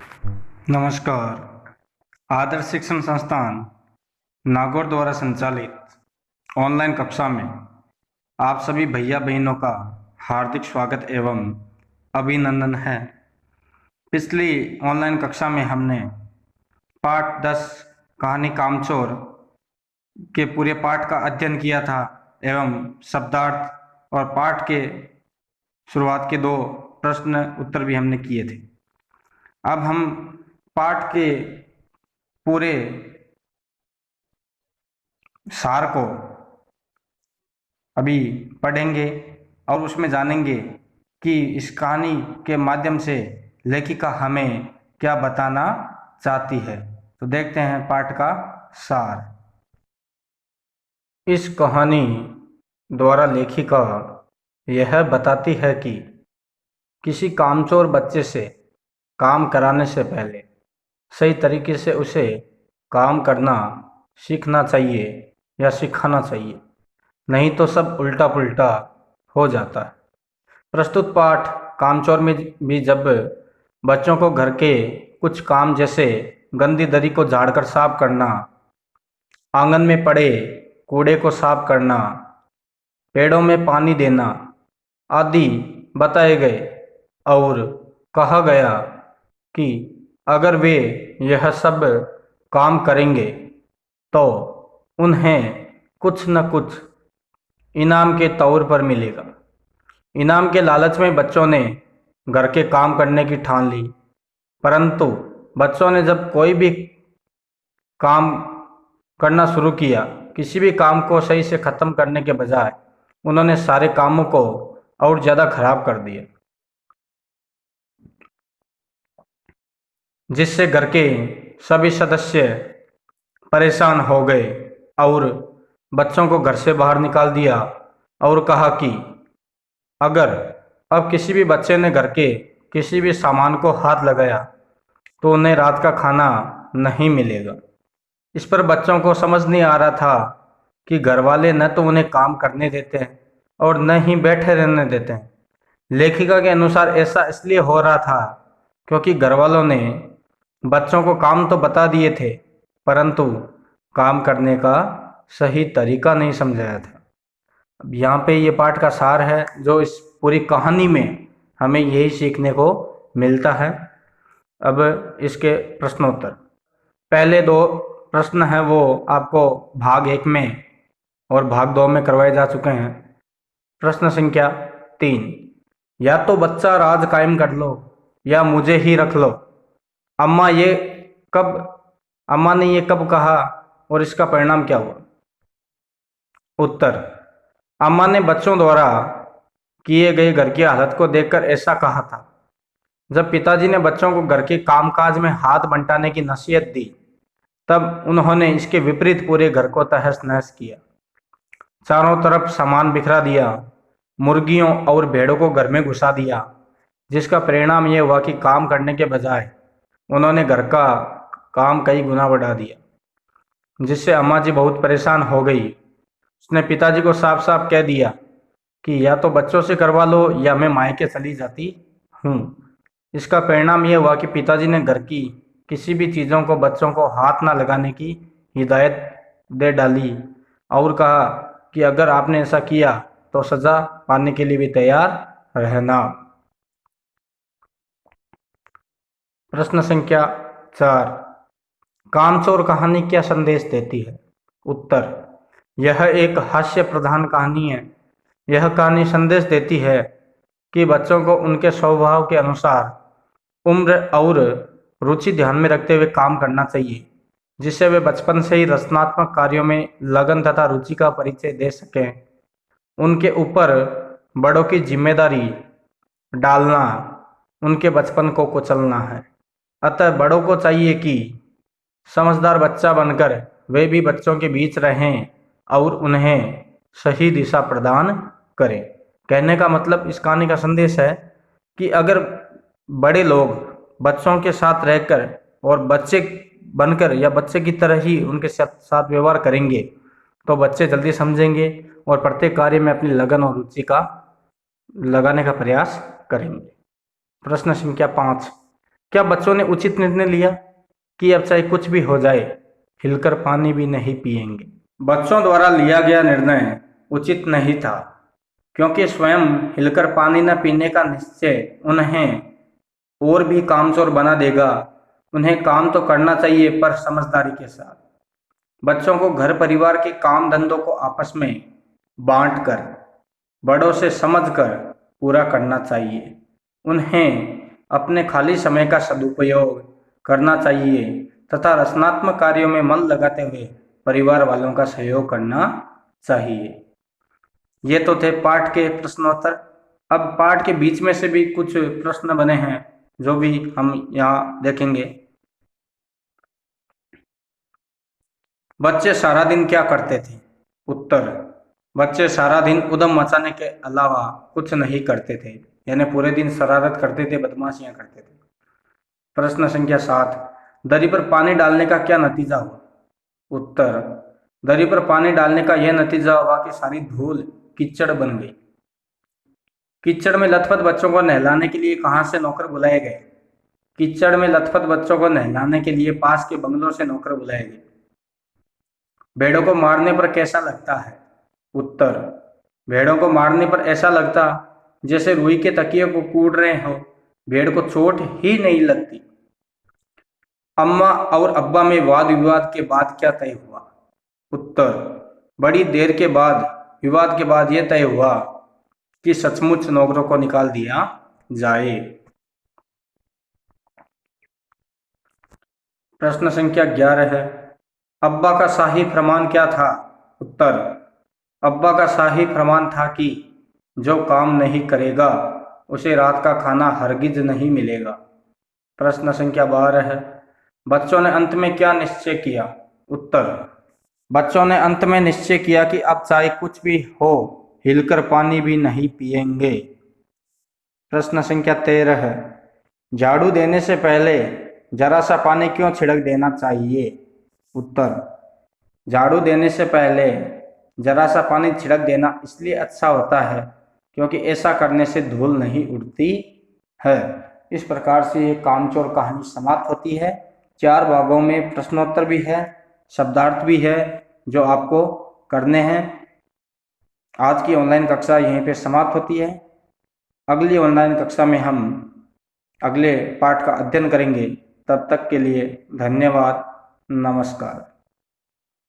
नमस्कार। आदर्श शिक्षण संस्थान नागौर द्वारा संचालित ऑनलाइन कक्षा में आप सभी भैया बहनों का हार्दिक स्वागत एवं अभिनंदन है। पिछली ऑनलाइन कक्षा में हमने पाठ 10 कहानी कामचोर के पूरे पाठ का अध्ययन किया था एवं शब्दार्थ और पाठ के शुरुआत के 2 प्रश्न उत्तर भी हमने किए थे। अब हम पाठ के पूरे सार को अभी पढ़ेंगे और उसमें जानेंगे कि इस कहानी के माध्यम से लेखिका हमें क्या बताना चाहती है। तो देखते हैं पाठ का सार। इस कहानी द्वारा लेखिका यह बताती है कि किसी कामचोर बच्चे से काम कराने से पहले सही तरीके से उसे काम करना सीखना चाहिए या सिखाना चाहिए, नहीं तो सब उल्टा पुल्टा हो जाता है। प्रस्तुत पाठ कामचोर में भी जब बच्चों को घर के कुछ काम जैसे गंदी दरी को झाड़कर साफ करना, आंगन में पड़े कूड़े को साफ करना, पेड़ों में पानी देना आदि बताए गए और कहा गया कि अगर वे यह सब काम करेंगे तो उन्हें कुछ न कुछ इनाम के तौर पर मिलेगा। इनाम के लालच में बच्चों ने घर के काम करने की ठान ली, परंतु बच्चों ने जब कोई भी काम करना शुरू किया, किसी भी काम को सही से ख़त्म करने के बजाय उन्होंने सारे कामों को और ज़्यादा खराब कर दिया, जिससे घर के सभी सदस्य परेशान हो गए और बच्चों को घर से बाहर निकाल दिया और कहा कि अगर अब किसी भी बच्चे ने घर के किसी भी सामान को हाथ लगाया तो उन्हें रात का खाना नहीं मिलेगा। इस पर बच्चों को समझ नहीं आ रहा था कि घर वाले न तो उन्हें काम करने देते हैं और न ही बैठे रहने देते हैं। लेखिका के अनुसार ऐसा इसलिए हो रहा था क्योंकि घर वालों ने बच्चों को काम तो बता दिए थे, परंतु काम करने का सही तरीका नहीं समझाया था। अब यहाँ पे ये पाठ का सार है, जो इस पूरी कहानी में हमें यही सीखने को मिलता है। अब इसके प्रश्नोत्तर, पहले 2 प्रश्न हैं वो आपको भाग 1 में और भाग 2 में करवाए जा चुके हैं। प्रश्न संख्या 3, या तो बच्चा राज कायम कर लो या मुझे ही रख लो। कब अम्मा ने ये कब कहा और इसका परिणाम क्या हुआ? उत्तर, अम्मा ने बच्चों द्वारा किए गए घर की हालत को देखकर ऐसा कहा था। जब पिताजी ने बच्चों को घर के कामकाज में हाथ बंटाने की नसीहत दी, तब उन्होंने इसके विपरीत पूरे घर को तहस नहस किया। चारों तरफ सामान बिखरा दिया, मुर्गियों और भेड़ों को घर में घुसा दिया, जिसका परिणाम यह हुआ कि काम करने के बजाय उन्होंने घर का काम कई गुना बढ़ा दिया, जिससे अम्मा जी बहुत परेशान हो गई। उसने पिताजी को साफ साफ कह दिया कि या तो बच्चों से करवा लो या मैं मायके चली जाती हूँ। इसका परिणाम यह हुआ कि पिताजी ने घर की किसी भी चीज़ों को बच्चों को हाथ ना लगाने की हिदायत दे डाली और कहा कि अगर आपने ऐसा किया तो सज़ा पाने के लिए भी तैयार रहना। प्रश्न संख्या 4, कामचोर कहानी क्या संदेश देती है? उत्तर, यह एक हास्य प्रधान कहानी है। यह कहानी संदेश देती है कि बच्चों को उनके स्वभाव के अनुसार उम्र और रुचि ध्यान में रखते हुए काम करना चाहिए, जिससे वे बचपन से ही रचनात्मक कार्यों में लगन तथा रुचि का परिचय दे सकें। उनके ऊपर बड़ों की जिम्मेदारी डालना उनके बचपन को कुचलना है। अतः बड़ों को चाहिए कि समझदार बच्चा बनकर वे भी बच्चों के बीच रहें और उन्हें सही दिशा प्रदान करें। कहने का मतलब, इस कहानी का संदेश है कि अगर बड़े लोग बच्चों के साथ रहकर और बच्चे बनकर या बच्चे की तरह ही उनके साथ व्यवहार करेंगे तो बच्चे जल्दी समझेंगे और प्रत्येक कार्य में अपनी लगन और रुचि का लगाने का प्रयास करेंगे। प्रश्न संख्या 5, क्या बच्चों ने उचित निर्णय लिया कि अब चाहे कुछ भी हो जाए हिलकर पानी भी नहीं पिएंगे? बच्चों द्वारा लिया गया निर्णय उचित नहीं था, क्योंकि स्वयं हिलकर पानी न पीने का निश्चय उन्हें और भी कामचोर बना देगा। उन्हें काम तो करना चाहिए, पर समझदारी के साथ। बच्चों को घर परिवार के काम धंधों को आपस में बांटकर, बड़ों से समझकर पूरा करना चाहिए। उन्हें अपने खाली समय का सदुपयोग करना चाहिए तथा रचनात्मक कार्यों में मन लगाते हुए परिवार वालों का सहयोग करना चाहिए। ये तो थे पाठ के प्रश्नोत्तर। अब पाठ के बीच में से भी कुछ प्रश्न बने हैं जो भी हम यहाँ देखेंगे। बच्चे सारा दिन क्या करते थे? उत्तर, बच्चे सारा दिन उधम मचाने के अलावा कुछ नहीं करते थे, यानी पूरे दिन शरारत करते थे, बदमाशियां करते थे। प्रश्न संख्या 7, दरी पर पानी डालने का क्या नतीजा हुआ? उत्तर, दरी पर पानी डालने का यह नतीजा हुआ कि सारी धूल कीचड़ बन गई। कीचड़ में लथपथ बच्चों को नहलाने के लिए कहां से नौकर बुलाए गए? कीचड़ में लथपथ बच्चों को नहलाने के लिए पास के बंगलों से नौकर बुलाए गए। भेड़ों को मारने पर कैसा लगता है? उत्तर, भेड़ों को मारने पर ऐसा लगता जैसे रुई के तकिए को कूट रहे हो। भेड़ को चोट ही नहीं लगती। अम्मा और अब्बा में वाद विवाद के बाद क्या तय हुआ? उत्तर, बड़ी देर के बाद विवाद के बाद यह तय हुआ कि सचमुच नौकरों को निकाल दिया जाए। प्रश्न संख्या 11 है, अब्बा का शाही फरमान क्या था? उत्तर, अब्बा का शाही फरमान था कि जो काम नहीं करेगा उसे रात का खाना हरगिज नहीं मिलेगा। प्रश्न संख्या 12 है, बच्चों ने अंत में क्या निश्चय किया? उत्तर, बच्चों ने अंत में निश्चय किया कि अब चाहे कुछ भी हो हिलकर पानी भी नहीं पिएंगे। प्रश्न संख्या 13 है, झाड़ू देने से पहले जरा सा पानी क्यों छिड़क देना चाहिए? उत्तर, झाड़ू देने से पहले जरा सा पानी छिड़क देना इसलिए अच्छा होता है क्योंकि ऐसा करने से धूल नहीं उड़ती है। इस प्रकार से ये कामचोर कहानी समाप्त होती है। 4 भागों में प्रश्नोत्तर भी है, शब्दार्थ भी है जो आपको करने हैं। आज की ऑनलाइन कक्षा यहीं पे समाप्त होती है। अगली ऑनलाइन कक्षा में हम अगले पाठ का अध्ययन करेंगे। तब तक के लिए धन्यवाद, नमस्कार।